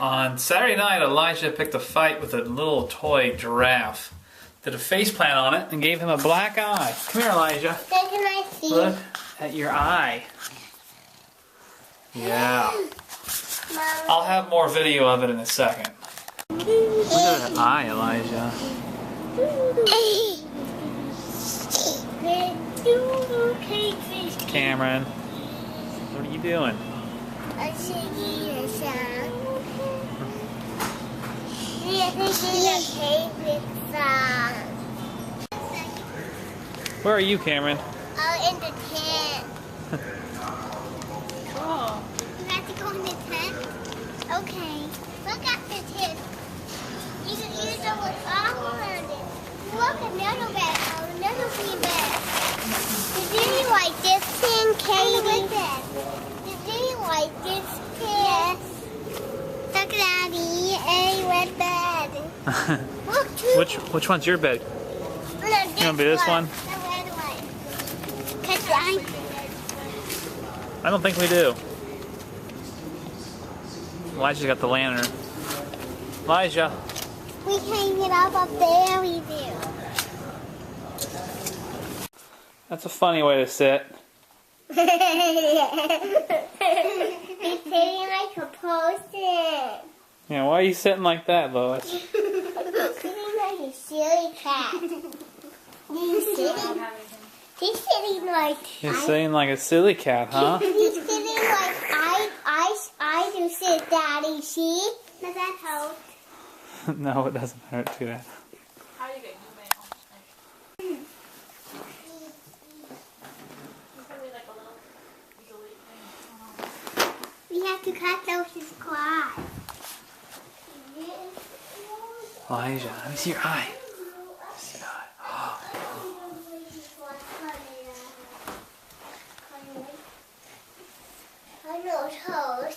On Saturday night, Elijah picked a fight with a little toy giraffe. Did a faceplant on it and gave him a black eye. Come here, Elijah. Can I see? Look at your eye. Yeah. Mom. I'll have more video of it in a second. Look at that eye, Elijah. Cameron, what are you doing? I'm singing a song. I'm singing a favorite song. Where are you, Cameron? Oh, in the tent. Cool. You have to go in the tent? Okay. Look at the tent. You don't look all around it. Look, another bed. Oh, another wee bed. Did you like this tent, Katie? Did you like this tent? Yes. Look, Daddy, a red bed. Look, Which one's your bed? No, You want to be this one? The red one. 'Cause I don't think we do. Elijah's got the lantern. Elijah. we hang it up there, we do. That's a funny way to sit. He's sitting like a person. Yeah, why are you sitting like that, Lois? He's sitting like a silly cat. He's sitting like... You're sitting like a silly cat, huh? He's sitting like I do sit, Daddy. See? Does that help? No, it doesn't hurt to that. How do you get email? We have to cut those his claws. Elijah, let me see your eye. Let me see your eye. I know toes.